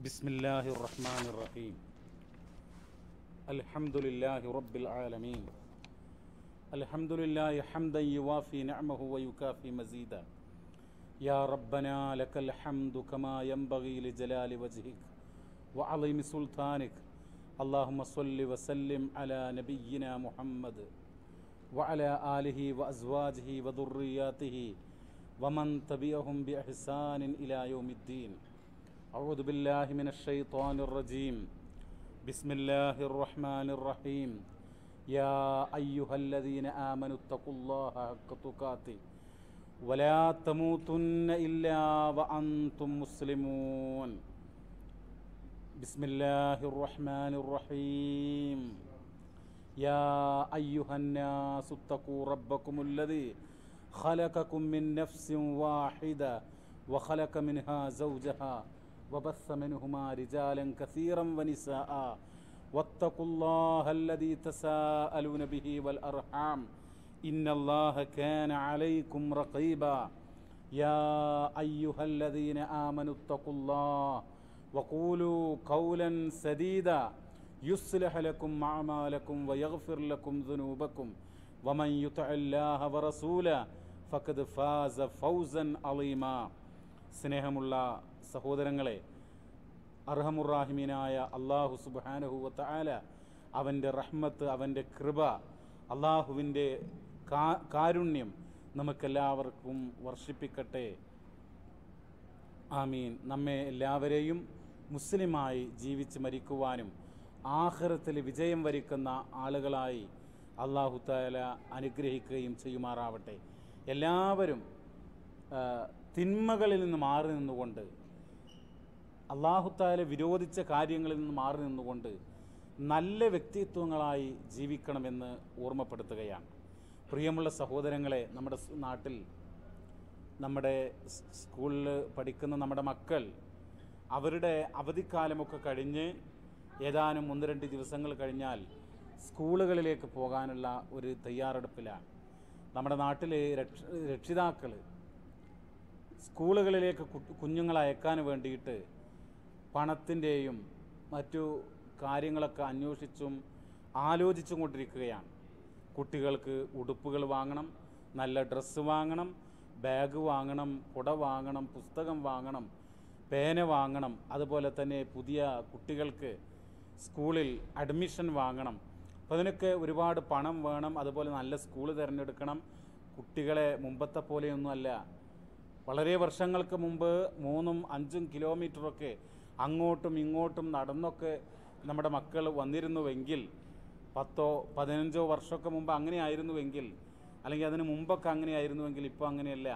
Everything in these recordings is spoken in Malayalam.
ബിസ്മില്ലാഹിർ റഹ്മാനിർ റഹീം. അൽഹംദുലില്ലാഹി റബ്ബിൽ ആലമീൻ. അൽഹംദുലില്ലാഹി ഹംദൻ യുവാഫി നിഅമഹു വയുകാഫി മസീദ. യാ റബ്ബനാ ലക്കൽ ഹംദു കമാ യൻബഗി ലിജലാലി വജ്ഹിക വഅളീമി സുൽത്താനിക. അല്ലാഹുമ്മ സ്വല്ലി വസല്ലിം അലാ നബിയ്യിനാ മുഹമ്മദ് വഅലാ ആലിഹി വഅസ്വാജിഹി വദുർരിയാതിഹി വമൻ തബിഅഹും ബിഇഹ്സാനിൻ ഇലാ യൗമിദ്ദീൻ. أعوذ بالله من الشيطان الرجيم. بسم الله الرحمن الرحيم. يا أيها الذين آمنوا اتقوا الله حق تقاته ولا تموتن إلا وأنتم مسلمون. بسم الله الرحمن الرحيم. يا أيها الناس اتقوا ربكم الذي خلقكم من نفس واحدة وخلق منها زوجها وبث منهما رجالا كثيرا ونساء واتقوا الله الذي تساءلون به والأرحام إن الله كان عليكم رقيبا. يا أيها الذين آمنوا اتقوا الله وقولوا قولا سديدا يصلح لكم أعمالكم ويغفر لكم ذنوبكم ومن يطع الله ورسوله فقد فاز فوزا عظيما. സ്നേഹമുള്ള സഹോദരങ്ങളെ, അർഹമുറാഹിമീനായ അള്ളാഹു സുബ്ഹാനഹു വ തആല അവൻ്റെ റഹ്മത്ത്, അവൻ്റെ കൃപ, അള്ളാഹുവിൻ്റെ കാരുണ്യം നമുക്കെല്ലാവർക്കും വർഷിപ്പിക്കട്ടെ. ആമീൻ. നമ്മെ എല്ലാവരെയും മുസ്ലിമായി ജീവിച്ച് മരിക്കുവാനും ആഖിറത്തിൽ വിജയം വരിക്കുന്ന ആളുകളായി അള്ളാഹു തആല അനുഗ്രഹിക്കുകയും ചെയ്യുമാറാവട്ടെ. എല്ലാവരും തിന്മകളിൽ നിന്ന് മാറി നിന്നുകൊണ്ട്, അല്ലാഹു തആല വിരോധിച്ച കാര്യങ്ങളിൽ നിന്ന് മാറി നിന്നുകൊണ്ട് നല്ല വ്യക്തിത്വങ്ങളായി ജീവിക്കണമെന്ന് ഓർമ്മപ്പെടുത്തുകയാണ്. പ്രിയമുള്ള സഹോദരങ്ങളെ, നമ്മുടെ നാട്ടിൽ, നമ്മുടെ സ്കൂളിൽ പഠിക്കുന്ന നമ്മുടെ മക്കൾ അവരുടെ അവധിക്കാലമൊക്കെ കഴിഞ്ഞ് ഏതാനും 1-2 ദിവസങ്ങൾ കഴിഞ്ഞാൽ സ്കൂളുകളിലേക്ക് പോകാനുള്ള ഒരു തയ്യാറെടുപ്പിലാണ്. നമ്മുടെ നാട്ടിലെ രക്ഷിതാക്കൾ സ്കൂളുകളിലേക്ക് കുഞ്ഞുങ്ങളെ അയക്കാൻ വേണ്ടിയിട്ട് പണത്തിൻ്റെയും മറ്റു കാര്യങ്ങളൊക്കെ അന്വേഷിച്ചും ആലോചിച്ചും കൊണ്ടിരിക്കുകയാണ്. കുട്ടികൾക്ക് ഉടുപ്പുകൾ വാങ്ങണം, നല്ല ഡ്രസ്സ് വാങ്ങണം, ബാഗ് വാങ്ങണം, കുട വാങ്ങണം, പുസ്തകം വാങ്ങണം, പേന വാങ്ങണം, അതുപോലെ തന്നെ പുതിയ കുട്ടികൾക്ക് സ്കൂളിൽ അഡ്മിഷൻ വാങ്ങണം. അപ്പോൾ അതിനൊക്കെ ഒരുപാട് പണം വേണം. അതുപോലെ നല്ല സ്കൂൾ തിരഞ്ഞെടുക്കണം. കുട്ടികളെ മുമ്പത്തെ പോലെയൊന്നുമല്ല. വളരെ വർഷങ്ങൾക്ക് മുമ്പ് 3-5 കിലോമീറ്ററൊക്കെ അങ്ങോട്ടും ഇങ്ങോട്ടും നടന്നൊക്കെ നമ്മുടെ മക്കൾ വന്നിരുന്നുവെങ്കിൽ, 10-15 വർഷമൊക്കെ മുമ്പ് അങ്ങനെ ആയിരുന്നുവെങ്കിൽ, അല്ലെങ്കിൽ അതിന് മുമ്പൊക്കെ അങ്ങനെ ആയിരുന്നുവെങ്കിൽ, ഇപ്പോൾ അങ്ങനെയല്ല.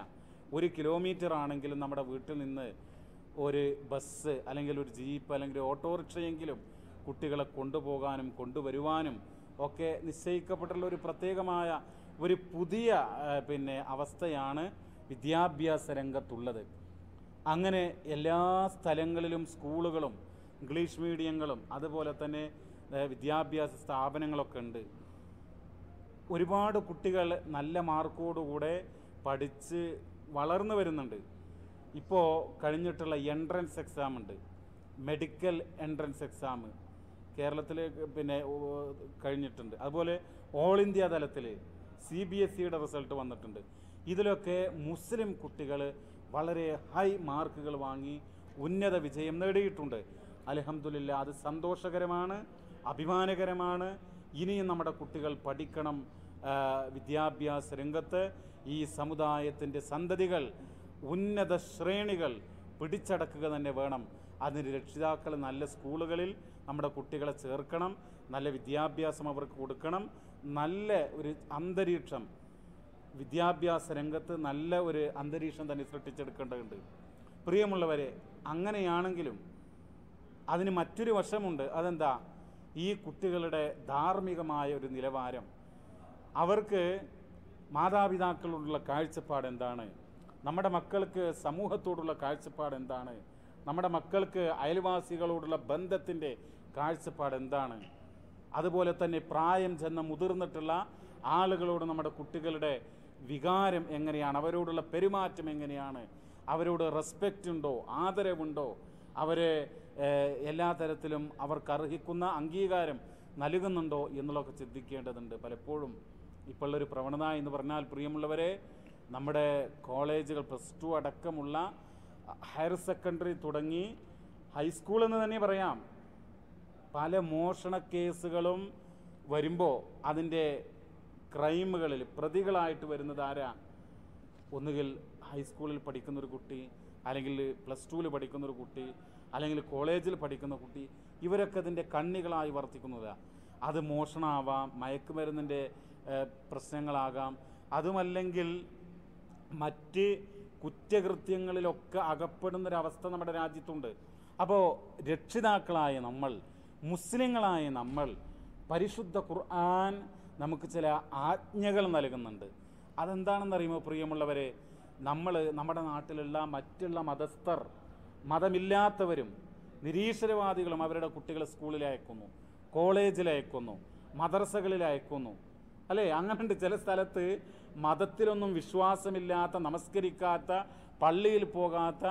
1 കിലോമീറ്റർ ആണെങ്കിലും നമ്മുടെ വീട്ടിൽ നിന്ന് ഒരു ബസ് അല്ലെങ്കിൽ ഒരു ജീപ്പ് അല്ലെങ്കിൽ ഓട്ടോറിക്ഷയെങ്കിലും കുട്ടികളെ കൊണ്ടുപോകാനും കൊണ്ടുവരുവാനും ഒക്കെ നിശ്ചയിക്കപ്പെട്ടുള്ള ഒരു പ്രത്യേകമായ ഒരു പുതിയ അവസ്ഥയാണ് വിദ്യാഭ്യാസ രംഗത്തുള്ളത്. അങ്ങനെ എല്ലാ സ്ഥലങ്ങളിലും സ്കൂളുകളും ഇംഗ്ലീഷ് മീഡിയങ്ങളും അതുപോലെ തന്നെ വിദ്യാഭ്യാസ സ്ഥാപനങ്ങളൊക്കെ ഉണ്ട്. ഒരുപാട് കുട്ടികൾ നല്ല മാർക്കോടുകൂടെ പഠിച്ച് വളർന്നു വരുന്നുണ്ട്. ഇപ്പോൾ കഴിഞ്ഞിട്ടുള്ള എൻട്രൻസ് എക്സാം ഉണ്ട്, മെഡിക്കൽ എൻട്രൻസ് എക്സാം കേരളത്തിൽ കഴിഞ്ഞിട്ടുണ്ട്. അതുപോലെ ഓൾ ഇന്ത്യ തലത്തിൽ CBSEയുടെ റിസൾട്ട് വന്നിട്ടുണ്ട്. ഇതിലൊക്കെ മുസ്ലിം കുട്ടികൾ വളരെ ഹൈ മാർക്കുകൾ വാങ്ങി ഉന്നത വിജയം നേടിയിട്ടുണ്ട്. അൽഹംദുലില്ലാ, അത് സന്തോഷകരമാണ്, അഭിമാനകരമാണ്. ഇനിയും നമ്മുടെ കുട്ടികൾ പഠിക്കണം. വിദ്യാഭ്യാസ രംഗത്ത് ഈ സമുദായത്തിൻ്റെ സന്തതികൾ ഉന്നത ശ്രേണികൾ പിടിച്ചടക്കുക തന്നെ വേണം. അതിന് രക്ഷിതാക്കൾ നല്ല സ്കൂളുകളിൽ നമ്മുടെ കുട്ടികളെ ചേർക്കണം, നല്ല വിദ്യാഭ്യാസം അവർക്ക് കൊടുക്കണം, നല്ല ഒരു അന്തരീക്ഷം വിദ്യാഭ്യാസ രംഗത്ത് നല്ല ഒരു അന്തരീക്ഷം തന്നെ സൃഷ്ടിച്ചെടുക്കേണ്ടതുണ്ട്. പ്രിയമുള്ളവരെ, അങ്ങനെയാണെങ്കിലും അതിന് മറ്റൊരു വശമുണ്ട്. അതെന്താ? ഈ കുട്ടികളുടെ ധാർമ്മികമായ ഒരു നിലവാരം, അവർക്ക് മാതാപിതാക്കളോടുള്ള കാഴ്ചപ്പാട് എന്താണ്, നമ്മുടെ മക്കൾക്ക് സമൂഹത്തോടുള്ള കാഴ്ചപ്പാട് എന്താണ്, നമ്മുടെ മക്കൾക്ക് അയൽവാസികളോടുള്ള ബന്ധത്തിൻ്റെ കാഴ്ചപ്പാട് എന്താണ്, അതുപോലെ തന്നെ പ്രായം ചെന്ന മുതിർന്നിട്ടുള്ള ആളുകളോട് നമ്മുടെ കുട്ടികളുടെ വികാരം എങ്ങനെയാണ്, അവരോടുള്ള പെരുമാറ്റം എങ്ങനെയാണ്, അവരോട് റെസ്പെക്റ്റ് ഉണ്ടോ, ആദരവുണ്ടോ, അവരെ എല്ലാ തരത്തിലും അവർക്ക് അർഹിക്കുന്ന അംഗീകാരം നൽകുന്നുണ്ടോ എന്നുള്ളതൊക്കെ ചിന്തിക്കേണ്ടതുണ്ട്. പലപ്പോഴും ഇപ്പോഴുള്ളൊരു പ്രവണത എന്ന് പറഞ്ഞാൽ, പ്രിയമുള്ളവരെ, നമ്മുടെ കോളേജുകൾ +2 അടക്കമുള്ള ഹയർ സെക്കൻഡറി തുടങ്ങി ഹൈസ്കൂൾ എന്ന് തന്നെ പറയാം, പല മോഷണ കേസുകളും വരുമ്പോൾ അതിൻ്റെ ക്രൈമുകളിൽ പ്രതികളായിട്ട് വരുന്നത് ആരാ? ഒന്നുകിൽ ഹൈസ്കൂളിൽ പഠിക്കുന്നൊരു കുട്ടി, അല്ലെങ്കിൽ +2 പഠിക്കുന്നൊരു കുട്ടി, അല്ലെങ്കിൽ കോളേജിൽ പഠിക്കുന്ന കുട്ടി. ഇവരൊക്കെ അതിൻ്റെ കണ്ണികളായി വർത്തിക്കുന്നതാണ്. അത് മോഷണമാവാം, മയക്കുമരുന്നിൻ്റെ പ്രശ്നങ്ങളാകാം, അതുമല്ലെങ്കിൽ മറ്റ് കുറ്റകൃത്യങ്ങളിലൊക്കെ അകപ്പെടുന്നൊരവസ്ഥ നമ്മുടെ രാജ്യത്തുണ്ട്. അപ്പോൾ രക്ഷിതാക്കളായ നമ്മൾ, മുസ്ലിങ്ങളായ നമ്മൾ, പരിശുദ്ധ ഖുർആൻ നമുക്ക് ചില ആജ്ഞകൾ നൽകുന്നുണ്ട്. അതെന്താണെന്നറിയുമോ പ്രിയമുള്ളവരെ? നമ്മുടെ നാട്ടിലുള്ള മറ്റുള്ള മതസ്ഥർ, മതമില്ലാത്തവരും നിരീശ്വരവാദികളും അവരുടെ കുട്ടികളെ സ്കൂളിൽ അയക്കുന്നു, കോളേജിൽ അയക്കുന്നു, മദ്രസകളിൽ അയക്കുന്നു, അല്ലേ? അങ്ങനെയുണ്ട്. ചില സ്ഥലത്ത് മതത്തിലൊന്നും വിശ്വാസമില്ലാത്ത, നമസ്കരിക്കാത്ത, പള്ളിയിൽ പോകാത്ത,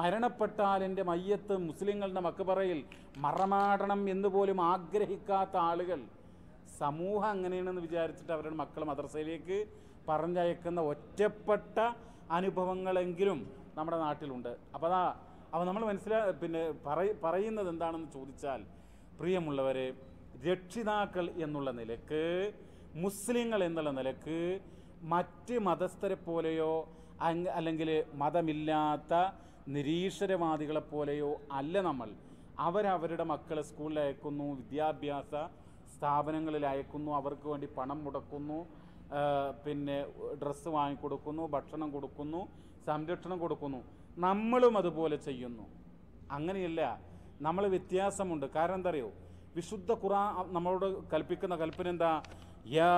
മരണപ്പെട്ടാലിൻ്റെ മയ്യത്ത് മുസ്ലിങ്ങളുടെ മക്ബറയിൽ മറമാടണം എന്ന് പോലും ആഗ്രഹിക്കാത്ത ആളുകൾ, സമൂഹം അങ്ങനെയാണെന്ന് വിചാരിച്ചിട്ട് അവരുടെ മക്കളെ മദ്രസയിലേക്ക് പറഞ്ഞയക്കുന്ന ഒറ്റപ്പെട്ട അനുഭവങ്ങളെങ്കിലും നമ്മുടെ നാട്ടിലുണ്ട്. അപ്പോൾ നമ്മൾ പറയുന്നത് എന്താണെന്ന് ചോദിച്ചാൽ, പ്രിയമുള്ളവരെ, രക്ഷിതാക്കൾ എന്നുള്ള നിലക്ക്, മുസ്ലിങ്ങൾ എന്നുള്ള നിലക്ക്, മറ്റ് മതസ്ഥരെ പോലെയോ അല്ലെങ്കിൽ മതമില്ലാത്ത നിരീശ്വരവാദികളെപ്പോലെയോ അല്ല നമ്മൾ. അവരവരുടെ മക്കളെ സ്കൂളിൽ അയക്കുന്നു, വിദ്യാഭ്യാസ സ്ഥാപനങ്ങളിൽ അയക്കുന്നു, അവർക്ക് വേണ്ടി പണം മുടക്കുന്നു, ഡ്രസ്സ് വാങ്ങിക്കൊടുക്കുന്നു, ഭക്ഷണം കൊടുക്കുന്നു, സംരക്ഷണം കൊടുക്കുന്നു. നമ്മളും അതുപോലെ ചെയ്യുന്നു. അങ്ങനെയല്ല, നമ്മൾ വ്യത്യാസമുണ്ട്. കാരണം എന്താ അറിയോ? വിശുദ്ധ ഖുർആൻ നമ്മളോട് കൽപ്പിക്കുന്ന കൽപ്പന എന്താ? യാ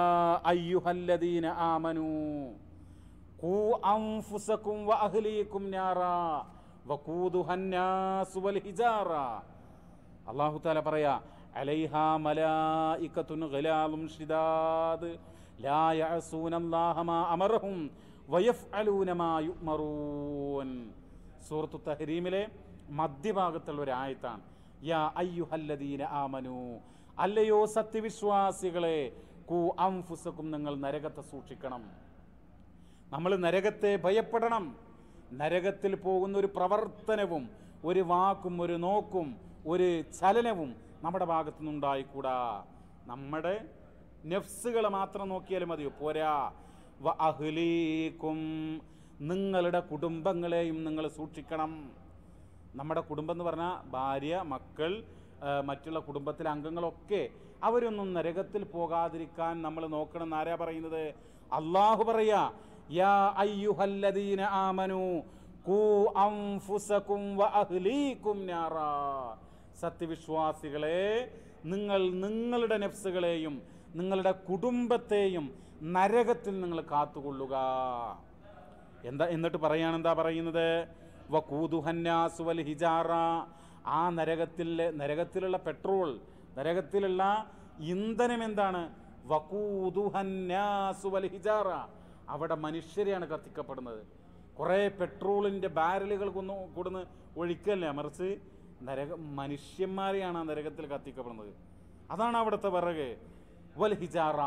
അയ്യുഹല്ലദീന ആമനൂ ഖൂ അൻഫുസകും വഅഹ്ലീകും നാറാ വഖൂദുഹന്നാസു വൽ ഹിജാറ. അല്ലാഹു തആല പറയാ, അലൈഹാ മലായികത്തുൻ ഗലാലും ശിദാദ് ലാ യഅസൂനല്ലാഹ മാ അമറഹും വയഫ്അലൂന മാ യുഅ്മറൂൻ. സൂറത്തു തഹ്രീമിലെ മധ്യഭാഗത്തുള്ള ഒരു ആയത്താണ്. യാ അയ്യുഹല്ലദീന ആമനൂ, അല്ലയോ സത്യവിശ്വാസികളെ, ഖൂ അൻഫുസകും, നിങ്ങൾ നരകത്തെ സൂക്ഷിക്കണം. നമ്മൾ നരകത്തെ ഭയപ്പെടണം. നരകത്തിൽ പോകുന്ന ഒരു പ്രവർത്തനവും ഒരു വാക്കും ഒരു നോക്കും ഒരു ചലനവും നമ്മുടെ ഭാഗത്തു നിന്നുണ്ടായിക്കൂടാ. നമ്മുടെ നഫ്സുകളെ മാത്രം നോക്കിയാലും മതിയോ? പോരാ. വ അഹ്ലീകും, നിങ്ങളുടെ കുടുംബങ്ങളെയും നിങ്ങൾ സൂക്ഷിക്കണം. നമ്മുടെ കുടുംബം എന്ന് പറഞ്ഞാൽ ഭാര്യ, മക്കൾ, മറ്റുള്ള കുടുംബത്തിലെ അംഗങ്ങളൊക്കെ, അവരൊന്നും നരകത്തിൽ പോകാതിരിക്കാൻ നമ്മൾ നോക്കണം. എന്നാരാ പറയുന്നത്? അള്ളാഹു പറയാ, യാ അയ്യുഹല്ലദീന ആമനൂ ഖൂ അൻഫുസകും വഅഹ്ലീകും നാറാ. സത്യവിശ്വാസികളെ, നിങ്ങൾ നിങ്ങളുടെ നഫ്സുകളെയും നിങ്ങളുടെ കുടുംബത്തെയും നരകത്തിൽ നിങ്ങൾ കാത്തുകൊള്ളുക. എന്നിട്ട് എന്താ പറയുന്നത്? വഖൂദുഹന്നാസു വൽ ഹിജാറ. ആ നരകത്തിലുള്ള പെട്രോൾ, നരകത്തിലുള്ള ഇന്ധനം എന്താണ്? വഖൂദുഹന്നാസു വൽ ഹിജാറ. അവിടെ മനുഷ്യരെയാണ് കത്തിക്കപ്പെടുന്നത്. കുറേ പെട്രോളിൻ്റെ ബാരലുകൾ കൊടുന്ന് ഒഴിക്കല്ല, മറിച്ച് മനുഷ്യന്മാരെയാണ് ആ നരകത്തിൽ കത്തിക്കപ്പെടുന്നത്. അതാണ് അവിടുത്തെ വിറക്. വൽ ഹിജാറ,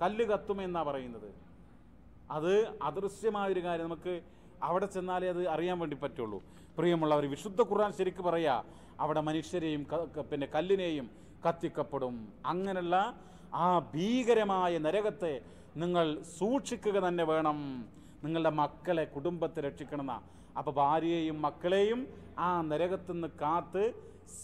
കല്ല് കത്തുമെന്നാണ് പറയുന്നത്. അത് അദൃശ്യമായൊരു കാര്യം, നമുക്ക് അവിടെ ചെന്നാലേ അത് അറിയാൻ വേണ്ടി പറ്റുള്ളൂ. പ്രിയമുള്ളവർ, വിശുദ്ധ ഖുർആൻ ശരിക്ക് പറയാ, അവിടെ മനുഷ്യരെയും കല്ലിനെയും കത്തിക്കപ്പെടും. അങ്ങനെയുള്ള ആ ഭീകരമായ നരകത്തെ നിങ്ങൾ സൂക്ഷിക്കുക തന്നെ വേണം. നിങ്ങളുടെ മക്കളെ, കുടുംബത്തെ രക്ഷിക്കണമെന്ന. അപ്പോൾ ഭാര്യയെയും മക്കളെയും ആ നരകത്തിൽ നിന്ന് കാത്ത്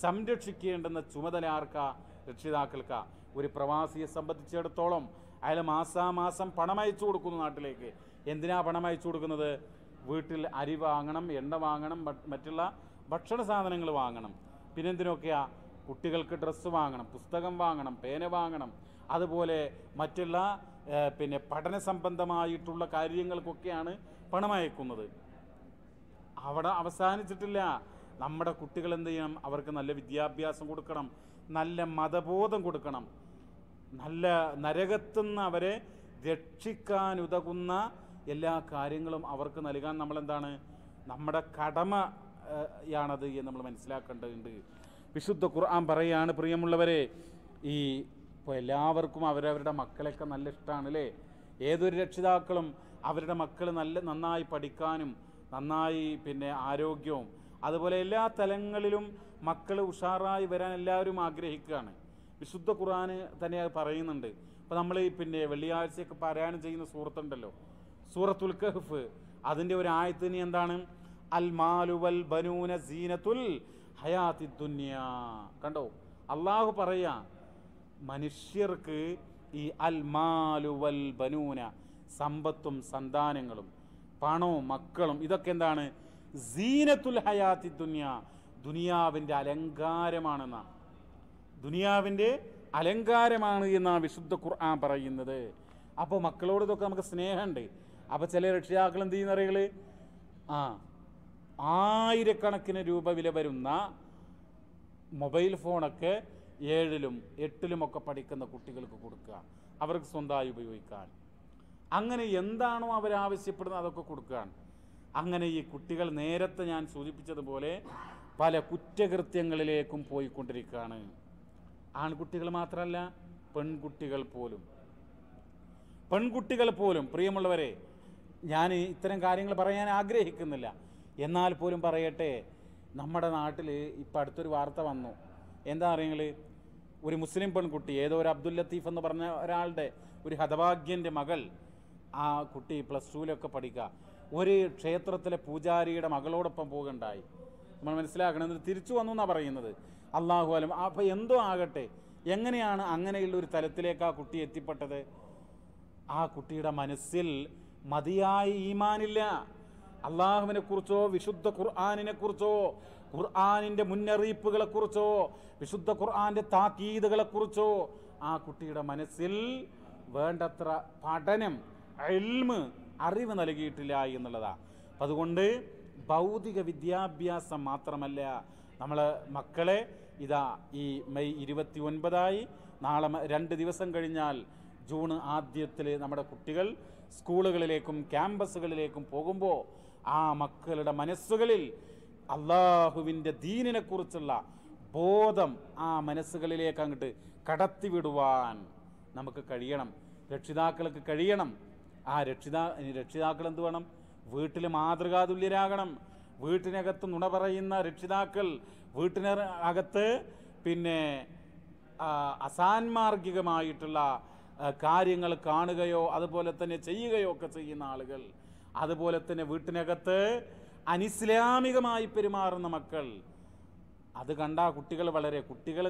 സംരക്ഷിക്കേണ്ടുന്ന ചുമതല ആർക്കാ? രക്ഷിതാക്കൾക്കാ. ഒരു പ്രവാസിയെ സംബന്ധിച്ചിടത്തോളം അയാൾ മാസാമാസം പണം അയച്ചു കൊടുക്കുന്നു നാട്ടിലേക്ക്. എന്തിനാ പണം അയച്ചു കൊടുക്കുന്നത്? വീട്ടിൽ അരി വാങ്ങണം, എണ്ണ വാങ്ങണം, മറ്റുള്ള ഭക്ഷണ സാധനങ്ങൾ വാങ്ങണം. പിന്നെന്തിനൊക്കെയാ? കുട്ടികൾക്ക് ഡ്രസ്സ് വാങ്ങണം, പുസ്തകം വാങ്ങണം, പേന വാങ്ങണം, അതുപോലെ മറ്റുള്ള പഠന സംബന്ധമായിട്ടുള്ള കാര്യങ്ങൾക്കൊക്കെയാണ് പണം അയക്കുന്നത്. അവിടെ അവസാനിച്ചിട്ടില്ല. നമ്മുടെ കുട്ടികൾ എന്ത് ചെയ്യണം? അവർക്ക് നല്ല വിദ്യാഭ്യാസം കൊടുക്കണം, നല്ല മതബോധം കൊടുക്കണം, നല്ല നരകത്തുനിന്ന് അവരെ രക്ഷിക്കാനുതകുന്ന എല്ലാ കാര്യങ്ങളും അവർക്ക് നൽകാൻ നമ്മളെന്താണ്? നമ്മുടെ കടമ യാണത് എന്ന് നമ്മൾ മനസ്സിലാക്കേണ്ടതുണ്ട്. വിശുദ്ധ ഖുർആൻ പറയാണ്, പ്രിയമുള്ളവരെ, ഈ ഇപ്പോൾ എല്ലാവർക്കും അവരവരുടെ മക്കളെയൊക്കെ നല്ല ഇഷ്ടമാണ് അല്ലേ? ഏതൊരു രക്ഷിതാക്കളും അവരുടെ മക്കൾ നന്നായി പഠിക്കാനും നന്നായി ആരോഗ്യവും അതുപോലെ എല്ലാ തലങ്ങളിലും മക്കൾ ഉഷാറായി വരാൻ എല്ലാവരും ആഗ്രഹിക്കുകയാണ്. വിശുദ്ധ ഖുർആൻ തന്നെ അത് പറയുന്നുണ്ട്. അപ്പോൾ നമ്മൾ വെള്ളിയാഴ്ചയൊക്കെ പാരായണം ചെയ്യുന്ന സൂറത്തുണ്ടല്ലോ, സൂറത്തുൽ കഹ്ഫ്, അതിൻ്റെ ഒരു ആയത്തിന് എന്താണ്? അൽ മാലു വൽ ബനൂന സീനത്തുൽ ഹയാത്തി ദുനിയാ. കണ്ടോ, അള്ളാഹു പറയാ മനുഷ്യർക്ക് ഈ അൽ മാലു വൽ ബനൂന, സമ്പത്തും സന്താനങ്ങളും പണവും മക്കളും, ഇതൊക്കെ എന്താണ്? സീനത്തുൽ ഹയാത്തി ദുനിയാ, ദുനിയാവിൻ്റെ അലങ്കാരമാണെന്നാ, ദുനിയാവിൻ്റെ അലങ്കാരമാണ് എന്നാണ് വിശുദ്ധ ഖുർആൻ പറയുന്നത്. അപ്പോൾ മക്കളോട് ഇതൊക്കെ നമുക്ക് സ്നേഹമുണ്ട്. അപ്പോൾ ചില രക്ഷിതാക്കൾ എന്ത് ചെയ്യുന്ന അറികള്, ആയിരക്കണക്കിന് രൂപ വില വരുന്ന മൊബൈൽ ഫോണൊക്കെ 7ലും 8ലും ഒക്കെ പഠിക്കുന്ന കുട്ടികൾക്ക് കൊടുക്കുക, അവർക്ക് സ്വന്തമായി ഉപയോഗിക്കാൻ. അങ്ങനെ എന്താണോ അവരാവശ്യപ്പെടുന്നത് അതൊക്കെ കൊടുക്കുകയാണ്. അങ്ങനെ ഈ കുട്ടികൾ നേരത്തെ ഞാൻ സൂചിപ്പിച്ചതുപോലെ പല കുറ്റകൃത്യങ്ങളിലേക്കും പോയിക്കൊണ്ടിരിക്കുകയാണ്. ആൺകുട്ടികൾ മാത്രമല്ല, പെൺകുട്ടികൾ പോലും പ്രിയമുള്ളവരെ, ഞാൻ ഇത്തരം കാര്യങ്ങൾ പറയാൻ ആഗ്രഹിക്കുന്നില്ല, എന്നാൽ പോലും പറയട്ടെ. നമ്മുടെ നാട്ടിൽ ഇപ്പം അടുത്തൊരു വാർത്ത വന്നു. എന്താ അറിയുന്നത്? ഒരു മുസ്ലിം പെൺകുട്ടി, ഏതോ ഒരു അബ്ദുൽ ലത്തീഫ് എന്ന് പറഞ്ഞ ഒരാളുടെ ഒരു ഹതഭാഗ്യൻ്റെ മകൾ, ആ കുട്ടി +2 പഠിക്കുക, ഒരു ക്ഷേത്രത്തിലെ പൂജാരിയുടെ മകളോടൊപ്പം പോകുകയുണ്ടായി. നമ്മൾ മനസ്സിലാക്കണം, എന്നിട്ട് തിരിച്ചു വന്നു എന്നാണ് പറയുന്നത്. അള്ളാഹു അലം. അപ്പോൾ എന്തോ ആകട്ടെ, എങ്ങനെയാണ് അങ്ങനെയുള്ള ഒരു തലത്തിലേക്ക് ആ കുട്ടി എത്തിപ്പെട്ടത്? ആ കുട്ടിയുടെ മനസ്സിൽ മതിയായ ഈമാനില്ല. അള്ളാഹുവിനെ കുറിച്ചോ വിശുദ്ധ ഖുർആനിനെ കുറിച്ചോ ഖുർആനിൻ്റെ മുന്നറിയിപ്പുകളെ കുറിച്ചോ വിശുദ്ധ ഖുർആന്റെ താക്കീതുകളെ കുറിച്ചോ ആ കുട്ടിയുടെ മനസ്സിൽ വേണ്ടത്ര പഠനം, ഇൽമ്, അറിവ് നൽകിയിട്ടില്ല എന്നുള്ളതാണ്. അപ്പം അതുകൊണ്ട് ഭൗതിക വിദ്യാഭ്യാസം മാത്രമല്ല, നമ്മളെ മക്കളെ ഇതാ ഈ മെയ് 29 നാളെ 2 ദിവസം കഴിഞ്ഞാൽ ജൂൺ ആദ്യത്തിൽ നമ്മുടെ കുട്ടികൾ സ്കൂളുകളിലേക്കും ക്യാമ്പസുകളിലേക്കും പോകുമ്പോൾ ആ മക്കളുടെ മനസ്സുകളിൽ അള്ളാഹുവിൻ്റെ ദീനിനെ കുറിച്ചുള്ള ബോധം ആ മനസ്സുകളിലേക്ക് അങ്ങോട്ട് കടത്തിവിടുവാൻ നമുക്ക് കഴിയണം, രക്ഷിതാക്കൾക്ക് കഴിയണം. ആ രക്ഷിതാക്കൾ എന്ത് വേണം? വീട്ടിൽ മാതൃകാതുല്യരാകണം. വീട്ടിനകത്ത് നുണ പറയുന്ന രക്ഷിതാക്കൾ, വീട്ടിനകത്ത് അസാൻമാർഗികമായിട്ടുള്ള കാര്യങ്ങൾ കാണുകയോ അതുപോലെ തന്നെ ചെയ്യുകയോ ഒക്കെ ചെയ്യുന്ന ആളുകൾ, അതുപോലെ തന്നെ വീട്ടിനകത്ത് അനിസ്ലാമികമായി പെരുമാറുന്ന മക്കൾ, അത് കണ്ടാ കുട്ടികൾ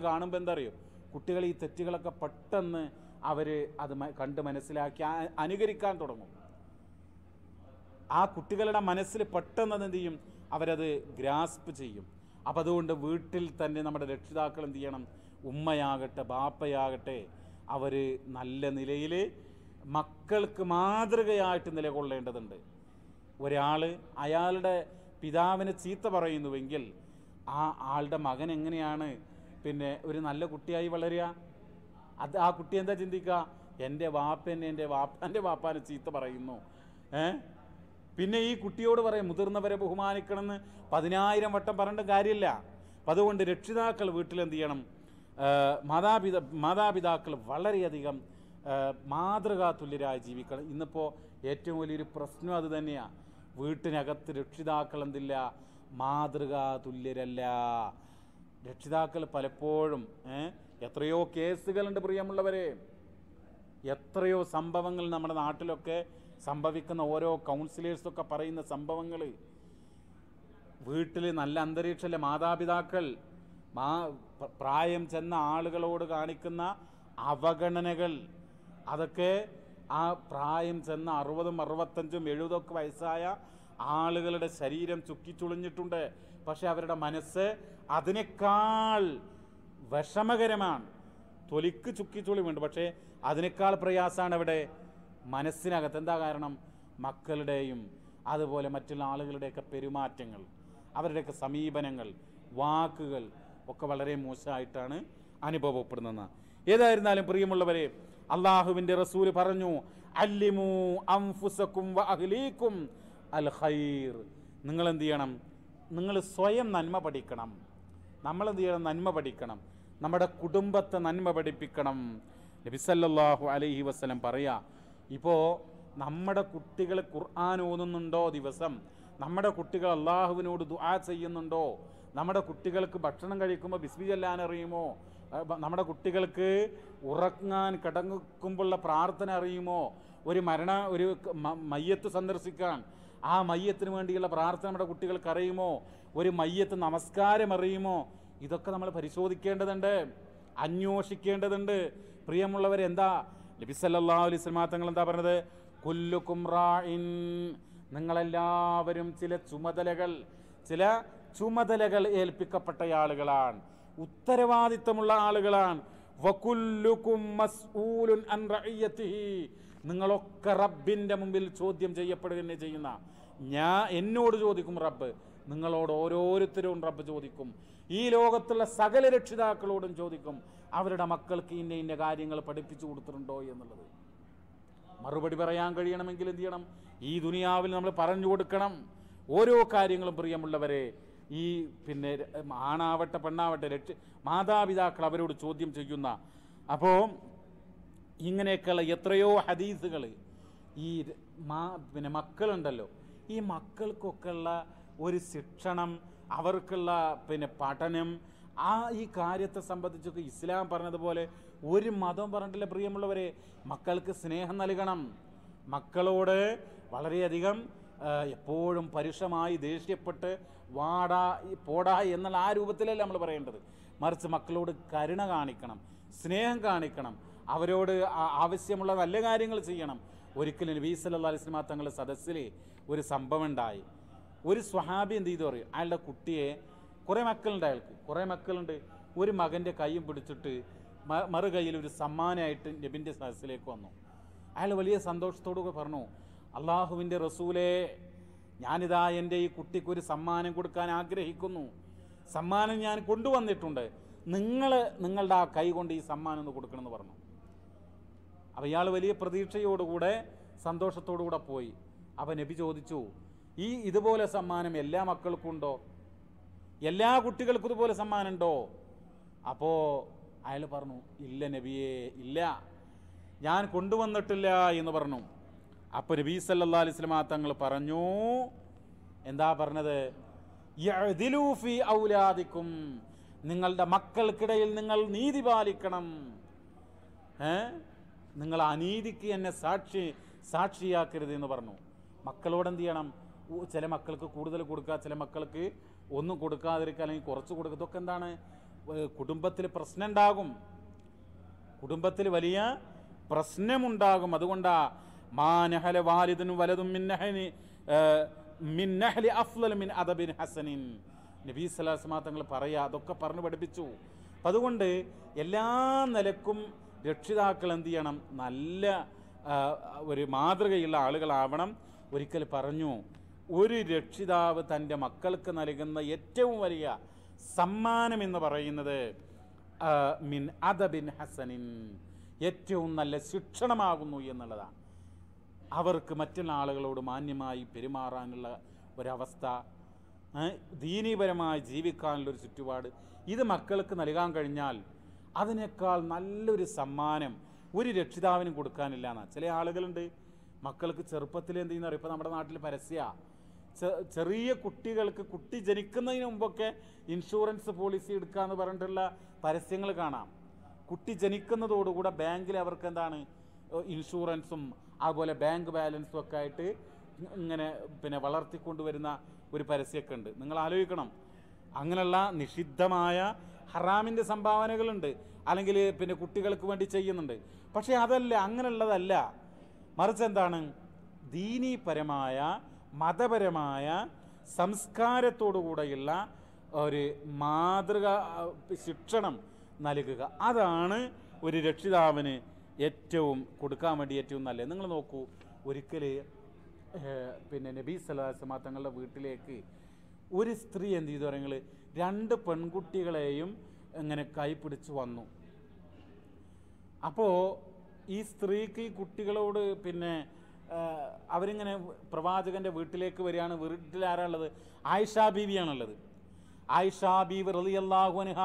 കാണുമ്പോൾ എന്താ അറിയോ, കുട്ടികൾ ഈ തെറ്റുകളൊക്കെ പെട്ടെന്ന് അവർ അത് കണ്ട് മനസ്സിലാക്കി അനുകരിക്കാൻ തുടങ്ങും. ആ കുട്ടികളുടെ മനസ്സിൽ പെട്ടെന്ന് എന്ത് ചെയ്യും? അവരത് ഗ്രാസ്പ് ചെയ്യും. അപ്പം അതുകൊണ്ട് വീട്ടിൽ തന്നെ നമ്മുടെ രക്ഷിതാക്കൾ എന്ത് ചെയ്യണം? ഉമ്മയാകട്ടെ ബാപ്പയാകട്ടെ, അവർ നല്ല നിലയിൽ മക്കൾക്ക് മാതൃകയായിട്ട് നിലകൊള്ളേണ്ടതുണ്ട്. ഒരാൾ അയാളുടെ പിതാവിനെ ചീത്ത പറയുന്നുവെങ്കിൽ ആ ആളുടെ മകൻ എങ്ങനെയാണ് ഒരു നല്ല കുട്ടിയായി വളരുക? ആ കുട്ടി എന്താ ചിന്തിക്കുക? എൻ്റെ വാപ്പാൻ്റെ വാപ്പാനെ ചീത്ത പറയുന്നു. പിന്നെ ഈ കുട്ടിയോട് പറയും മുതിർന്നവരെ ബഹുമാനിക്കണമെന്ന് 10,000 വട്ടം പറഞ്ഞിട്ട് കാര്യമില്ല. അപ്പം അതുകൊണ്ട് രക്ഷിതാക്കൾ വീട്ടിൽ എന്ത് ചെയ്യണം? മാതാപിതാക്കൾ വളരെയധികം മാതൃകാ തുല്യരായി ജീവിക്കണം. ഇന്നിപ്പോൾ ഏറ്റവും വലിയൊരു പ്രശ്നം അത് തന്നെയാണ്. വീട്ടിനകത്ത് രക്ഷിതാക്കൾ എന്തില്ല? മാതൃകാ തുല്യരല്ല. രക്ഷിതാക്കൾ പലപ്പോഴും എത്രയോ കേസുകളുണ്ട് പ്രിയമുള്ളവരെ, എത്രയോ സംഭവങ്ങൾ നമ്മുടെ നാട്ടിലൊക്കെ സംഭവിക്കുന്ന ഓരോ കൗൺസിലേഴ്സൊക്കെ പറയുന്ന സംഭവങ്ങൾ. വീട്ടിൽ നല്ല അന്തരീക്ഷമല്ല, മാതാപിതാക്കൾ പ്രായം ചെന്ന ആളുകളോട് കാണിക്കുന്ന അവഗണനകൾ, അതൊക്കെ ആ പ്രായം ചെന്ന 60, 65, 70 വയസ്സായ ആളുകളുടെ ശരീരം ചുക്കിച്ചുളിഞ്ഞിട്ടുണ്ട്. പക്ഷെ അവരുടെ മനസ്സ് അതിനേക്കാൾ വിഷമകരമാണ്. തൊലിക്ക് ചുക്കിച്ചുളിവുണ്ട്, പക്ഷേ അതിനേക്കാൾ പ്രയാസമാണ് അവിടെ മനസ്സിനകത്ത്. എന്താ കാരണം? മക്കളുടെയും അതുപോലെ മറ്റുള്ള ആളുകളുടെയൊക്കെ പെരുമാറ്റങ്ങൾ, അവരുടെയൊക്കെ സമീപനങ്ങൾ, വാക്കുകൾ ഒക്കെ വളരെ മോശമായിട്ടാണ് അനുഭവപ്പെടുന്നത്. ഏതായിരുന്നാലും പ്രിയമുള്ളവരെ, അള്ളാഹുവിൻ്റെ റസൂല് പറഞ്ഞു, അല്ലിമു അൻഫുസകും വ അഹ്ലീകും അൽ ഖൈർ. നിങ്ങൾ എന്ത് ചെയ്യണം? നിങ്ങൾ സ്വയം നന്മ പഠിക്കണം. നമ്മളെന്ത് ചെയ്യണം? നന്മ പഠിക്കണം. നമ്മുടെ കുടുംബത്തെ നന്മ പഠിപ്പിക്കണം. നബി സല്ലല്ലാഹു അലൈഹി വസല്ലം പറയാ, ഇപ്പോൾ നമ്മുടെ കുട്ടികൾ ഖുർആൻ ഓതുന്നുണ്ടോ ദിവസം? നമ്മുടെ കുട്ടികൾ അള്ളാഹുവിനോട് ദുആ ചെയ്യുന്നുണ്ടോ? നമ്മുടെ കുട്ടികൾക്ക് ഭക്ഷണം കഴിക്കുമ്പോൾ ബിസ്മി ചൊല്ലാൻ അറിയുമോ? നമ്മുടെ കുട്ടികൾക്ക് ഉറങ്ങാൻ കിടക്കുമ്പോഴുള്ള പ്രാർത്ഥന അറിയുമോ? ഒരു മയ്യത്ത് സന്ദർശിക്കാൻ ആ മയ്യത്തിന് വേണ്ടിയുള്ള പ്രാർത്ഥന നമ്മുടെ കുട്ടികൾക്ക് അറിയുമോ? ഒരു മയ്യത്ത് നമസ്കാരം അറിയുമോ? ഇതൊക്കെ നമ്മൾ പരിശോധിക്കേണ്ടതുണ്ട്, അന്വേഷിക്കേണ്ടതുണ്ട്. പ്രിയമുള്ളവർ, എന്താ നബി സല്ലല്ലാഹു അലൈഹി വസല്ലം തങ്ങൾ എന്താ പറഞ്ഞത്? കുല്ലുക്കും റാഇൻ, നിങ്ങളെല്ലാവരും ചില ചുമതലകൾ ഏൽപ്പിക്കപ്പെട്ട ആളുകളാണ്, ഉത്തരവാദിത്തമുള്ള ആളുകളാണ്. വകുല്ലുക്കും മസ്ഊലുൻ അൻ റഇയതിഹി, നിങ്ങളൊക്കെ റബ്ബിന്റെ മുമ്പിൽ ചോദ്യം ചെയ്യപ്പെടുക ചെയ്യുന്ന. എന്നോട് ചോദിക്കും റബ്ബ്, നിങ്ങളോട് ഓരോരുത്തരും റബ്ബ് ചോദിക്കും. ഈ ലോകത്തുള്ള സകല രക്ഷിതാക്കളോടും ചോദിക്കും, അവരുടെ മക്കൾക്ക് ഇന്ന കാര്യങ്ങൾ പഠിപ്പിച്ചു കൊടുത്തിട്ടുണ്ടോ എന്നുള്ളത്. മറുപടി പറയാൻ കഴിയണമെങ്കിൽ എന്ത് ചെയ്യണം? ഈ ദുനിയാവിൽ നമ്മൾ പറഞ്ഞു കൊടുക്കണം ഓരോ കാര്യങ്ങളും. പ്രിയമുള്ളവരെ, ഈ ആണാവട്ടെ പെണ്ണാവട്ടെ മാതാപിതാക്കൾ അവരോട് ചോദ്യം ചെയ്യുന്ന. അപ്പോൾ ഇങ്ങനെയൊക്കെയുള്ള എത്രയോ ഹദീസുകൾ ഈ മക്കളുണ്ടല്ലോ, ഈ മക്കൾക്കൊക്കെ ഉള്ള ഒരു ശിക്ഷണം, അവർക്കുള്ള പഠനം, ഈ കാര്യത്തെ സംബന്ധിച്ചൊക്കെ ഇസ്ലാം പറഞ്ഞതുപോലെ ഒരു മതം പറഞ്ഞിട്ടില്ല. പ്രിയമുള്ളവരെ, മക്കൾക്ക് സ്നേഹം നൽകണം. മക്കളോട് വളരെയധികം എപ്പോഴും പരുഷമായി ദേഷ്യപ്പെട്ട് പോടാ എന്നുള്ള ആ രൂപത്തിലല്ല നമ്മൾ പറയേണ്ടത്. മറിച്ച് മക്കളോട് കരുണ കാണിക്കണം, സ്നേഹം കാണിക്കണം, അവരോട് ആവശ്യമുള്ള നല്ല കാര്യങ്ങൾ ചെയ്യണം. ഒരിക്കലും നബി സല്ലല്ലാഹു അലൈഹി വസല്ലം തങ്ങളുടെ സദസ്സിൽ ഒരു സംഭവം ഉണ്ടായി. ഒരു സ്വഹാബി എന്ത് ചെയ്തു പറയും, അയാളുടെ കുട്ടിയെ, കുറേ മക്കളുണ്ട്, അയാൾക്ക് കുറേ മക്കളുണ്ട്, ഒരു മകൻ്റെ കൈയും പിടിച്ചിട്ട് മറു കൈയിൽ ഒരു സമ്മാനമായിട്ട് നബിൻ്റെ സദസ്സിലേക്ക് വന്നു. അയാൾ വലിയ സന്തോഷത്തോടുകൂടി പറഞ്ഞു, അള്ളാഹുവിൻ്റെ റസൂലേ, ഞാനിതാ എൻ്റെ ഈ കുട്ടിക്കൊരു സമ്മാനം കൊടുക്കാൻ ആഗ്രഹിക്കുന്നു. സമ്മാനം ഞാൻ കൊണ്ടുവന്നിട്ടുണ്ട്, നിങ്ങളുടെ ആ കൈ കൊണ്ട് ഈ സമ്മാനം ഒന്ന് കൊടുക്കണമെന്ന് പറഞ്ഞു. അപ്പം ഇയാൾ വലിയ പ്രതീക്ഷയോടുകൂടെ സന്തോഷത്തോടുകൂടെ പോയി. അപ്പം നബി ചോദിച്ചു, ഇതുപോലെ സമ്മാനം എല്ലാ മക്കൾക്കും ഉണ്ടോ? എല്ലാ കുട്ടികൾക്കും ഇതുപോലെ സമ്മാനം ഉണ്ടോ? അപ്പോൾ അയാൾ പറഞ്ഞു, ഇല്ല നബിയേ, ഇല്ല, ഞാൻ കൊണ്ടുവന്നിട്ടില്ല എന്ന് പറഞ്ഞു. അപ്പോൾ നബി സല്ലല്ലാഹു അലൈഹി വസല്ലം തങ്ങൾ പറഞ്ഞു, എന്താ പറഞ്ഞത്? യഅ്ദിലൂ ഫീ ഔലാദിക്കും, നിങ്ങളുടെ മക്കൾക്കിടയിൽ നിങ്ങൾ നീതി പാലിക്കണം. നിങ്ങൾ അനീതിക്ക് എന്നെ സാക്ഷിയാക്കരുത് എന്ന് പറഞ്ഞു. മക്കളോട് എന്ത് ചെയ്യണം? ചില മക്കൾക്ക് കൂടുതൽ കൊടുക്കുക, ചില മക്കൾക്ക് ഒന്നും കൊടുക്കാതിരിക്കുക, അല്ലെങ്കിൽ കുറച്ച് കൊടുക്കുക. ഇതൊക്കെ എന്താണ്? കുടുംബത്തിൽ പ്രശ്നം ഉണ്ടാകും, കുടുംബത്തിൽ വലിയ പ്രശ്നമുണ്ടാകും. അതുകൊണ്ടാ മാനഹല വാലിദുൻ വലതും മിൻ നഹ്ലി അഫ്ളൽ മിൻ അദബിൻ ഹസനിൻ, നബി സല്ലല്ലാഹു അലൈഹി വസല്ലം തങ്ങൾ പറയാ, അതൊക്കെ പറഞ്ഞു പഠിപ്പിച്ചു. അതുകൊണ്ട് എല്ലാ നിലക്കും രക്ഷിതാക്കൾ എന്ത് ചെയ്യണം? നല്ല ഒരു മാതൃകയുള്ള ആളുകളാവണം. ഒരിക്കൽ പറഞ്ഞു, ഒരു രക്ഷിതാവ് തൻ്റെ മക്കൾക്ക് നൽകുന്ന ഏറ്റവും വലിയ സമ്മാനം എന്ന് പറയുന്നത് മിൻ അദബിൻ ഹസനിൻ, ഏറ്റവും നല്ല ശിക്ഷണമാകുന്നു എന്നുള്ളതാണ്. അവർക്ക് മറ്റുള്ള ആളുകളോട് മാന്യമായി പെരുമാറാനുള്ള ഒരവസ്ഥ, ദീനീപരമായി ജീവിക്കാനുള്ളൊരു ചുറ്റുപാട്, ഇത് മക്കൾക്ക് നൽകാൻ കഴിഞ്ഞാൽ അതിനേക്കാൾ നല്ലൊരു സമ്മാനം ഒരു രക്ഷിതാവിനും കൊടുക്കാനില്ല എന്നാണ്. ചില ആളുകളുണ്ട്, മക്കൾക്ക് ചെറുപ്പത്തിൽ എന്ത് ചെയ്യുന്ന അറിയാം, ഇപ്പോൾ നമ്മുടെ നാട്ടിൽ ചെറിയ കുട്ടികൾക്ക്, കുട്ടി ജനിക്കുന്നതിന് മുമ്പൊക്കെ ഇൻഷുറൻസ് പോളിസി എടുക്കുക എന്ന് പറഞ്ഞിട്ടുള്ള പരസ്യങ്ങൾ കാണാം. കുട്ടി ജനിക്കുന്നതോടുകൂടെ ബാങ്കിൽ അവർക്ക് എന്താണ് ഇൻഷുറൻസും അതുപോലെ ബാങ്ക് ബാലൻസും ഒക്കെ ആയിട്ട് ഇങ്ങനെ വളർത്തിക്കൊണ്ടുവരുന്ന ഒരു പരസ്യമൊക്കെ ഉണ്ട്. നിങ്ങൾ ആലോചിക്കണം, അങ്ങനെയുള്ള നിഷിദ്ധമായ ഹറാമിൻ്റെ സംഭാവനകളുണ്ട്, അല്ലെങ്കിൽ കുട്ടികൾക്ക് വേണ്ടി ചെയ്യുന്നുണ്ട്. പക്ഷേ അതല്ല, അങ്ങനെയുള്ളതല്ല. മറിച്ച് എന്താണ്? ദീനീപരമായ മതപരമായ സംസ്കാരത്തോടുകൂടെയുള്ള ഒരു മാതൃക ശിക്ഷണം നൽകുക. അതാണ് ഒരു രക്ഷിതാവിന് ഏറ്റവും കൊടുക്കാൻ വേണ്ടി ഏറ്റവും നല്ലത്. നിങ്ങൾ നോക്കൂ, ഒരിക്കൽ നബി സല്ലല്ലാഹു അലൈഹി വസല്ലം തങ്ങളുടെ വീട്ടിലേക്ക് ഒരു സ്ത്രീ എന്ത് ചെയ്തു പറയുന്നത്, 2 പെൺകുട്ടികളെയും ഇങ്ങനെ കൈപിടിച്ച് വന്നു. അപ്പോൾ ഈ സ്ത്രീക്ക് ഈ കുട്ടികളോട് അവരിങ്ങനെ പ്രവാചകൻ്റെ വീട്ടിലേക്ക് വരികയാണ്. വീട്ടിൽ ആരാളുള്ളത്? ആയിഷ ബീവിയാണുള്ളത്. ആയിഷ ബീവി റളിയല്ലാഹു അൻഹ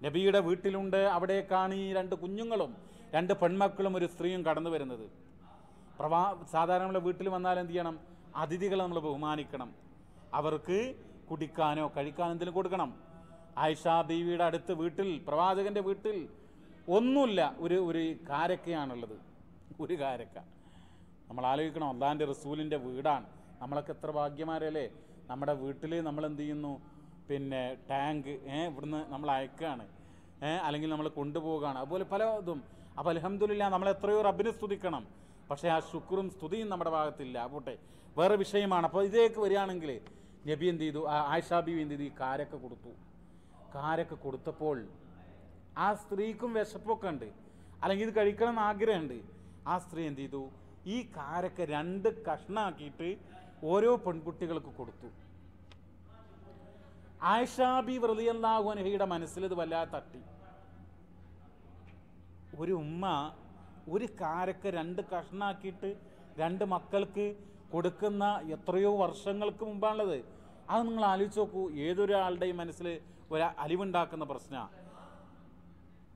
നബിയുടെ വീട്ടിലുണ്ട്. അവിടേക്കാണ് ഈ 2 കുഞ്ഞുങ്ങളും 2 പെൺമക്കളും ഒരു സ്ത്രീയും കടന്നു വരുന്നത്. സാധാരണ നമ്മളെ വീട്ടിൽ വന്നാൽ എന്ത് ചെയ്യണം? അതിഥികളെ നമ്മൾ ബഹുമാനിക്കണം. അവർക്ക് കുടിക്കാനോ കഴിക്കാനോ എന്തെങ്കിലും കൊടുക്കണം. ആയിഷ ബീവിയുടെ അടുത്ത് വീട്ടിൽ, പ്രവാചകൻ്റെ വീട്ടിൽ ഒന്നുമില്ല, ഒരു കാരക്കയാണുള്ളത്. ഒരു കാരക്ക. നമ്മൾ ആലോചിക്കണം, അള്ളാഹിൻ്റെ റസൂലിൻ്റെ വീടാണ്. നമ്മളൊക്കെ എത്ര ഭാഗ്യമാരല്ലേ. നമ്മുടെ വീട്ടിൽ നമ്മൾ എന്ത് ചെയ്യുന്നു? പിന്നെ ടാങ്ക് ഇവിടുന്ന് നമ്മൾ അയക്കുകയാണ്, അല്ലെങ്കിൽ നമ്മൾ കൊണ്ടുപോവുകയാണ്. അതുപോലെ പല ഇതും. അപ്പോൾ അൽഹംദുലില്ലാ നമ്മൾ എത്രയോ റബ്ബിനെ സ്തുതിക്കണം. പക്ഷേ ആ ശുക്രും സ്തുതിയും നമ്മുടെ ഭാഗത്തില്ല. പോട്ടെ, വേറെ വിഷയമാണ്. അപ്പോൾ ഇതിലേക്ക് വരികയാണെങ്കിൽ നബി എന്ത് ചെയ്തു? ആയിഷ ബീവി എന്ത് ചെയ്തു? ഈ കാരക്ക കൊടുത്തു. കാരക്ക കൊടുത്തപ്പോൾ ആ സ്ത്രീക്കും വിശപ്പൊക്കെ ഉണ്ട്, അല്ലെങ്കിൽ ഇത് കഴിക്കണം എന്ന് ആഗ്രഹമുണ്ട്. ആ സ്ത്രീ എന്ത് ചെയ്തു? ഈ കാരക്ക 2 കഷ്ണാക്കിയിട്ട് ഓരോ പെൺകുട്ടികൾക്ക് കൊടുത്തു. ആയിഷ ബീവി റളിയല്ലാഹു അൻഹയുടെ മനസ്സിൽ ഇത് വല്ലാതെ തട്ടി. ഒരു ഉമ്മ ഒരു കാരക്ക 2 കഷ്ണാക്കിയിട്ട് 2 മക്കൾക്ക് കൊടുക്കുന്ന എത്രയോ വർഷങ്ങൾക്ക് മുമ്പാണുള്ളത്. അത് നിങ്ങൾ ആലോചിച്ച് നോക്കൂ. ഏതൊരാളുടെയും മനസ്സിൽ ഒരു അലിവുണ്ടാക്കുന്ന പ്രശ്നമാണ്.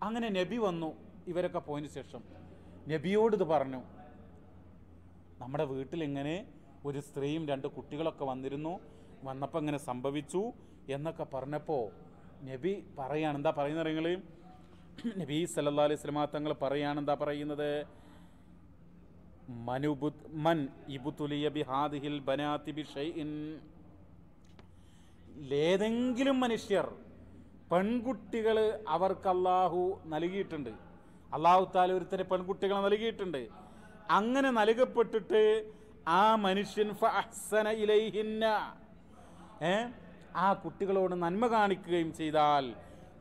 അങ്ങനെ നബി വന്നു. ഇവരൊക്കെ പോയതിന് ശേഷം നബിയോട് ഇത് പറഞ്ഞു. നമ്മുടെ വീട്ടിൽ ഇങ്ങനെ ഒരു സ്ത്രീയും 2 കുട്ടികളൊക്കെ വന്നപ്പോൾ ഇങ്ങനെ സംഭവിച്ചു എന്നൊക്കെ പറഞ്ഞപ്പോൾ നബി പറയാണ്. എന്താ പറയുന്നത് നിങ്ങൾ? നബി സല്ലല്ലാഹു അലൈഹി വസല്ലം തങ്ങൾ പറയാണ്. എന്താ പറയുന്നത്? മൻ ഇബ്തുലിയ ബിഹാദിഹിൽ ബനാതി ബിശൈഇൻ, ഏതെങ്കിലും മനുഷ്യർ പെൺകുട്ടികൾ അവർക്ക് അള്ളാഹു നൽകിയിട്ടുണ്ട്. അള്ളാഹു തആല ഒരുത്തരെ പെൺകുട്ടികളെ നൽകിയിട്ടുണ്ട്. അങ്ങനെ നൽകപ്പെട്ടിട്ട് ആ മനുഷ്യൻ ഫഅഹ്സന ഇലൈഹിന്ന, ആ കുട്ടികളോട് നന്മ കാണിക്കുകയും ചെയ്താൽ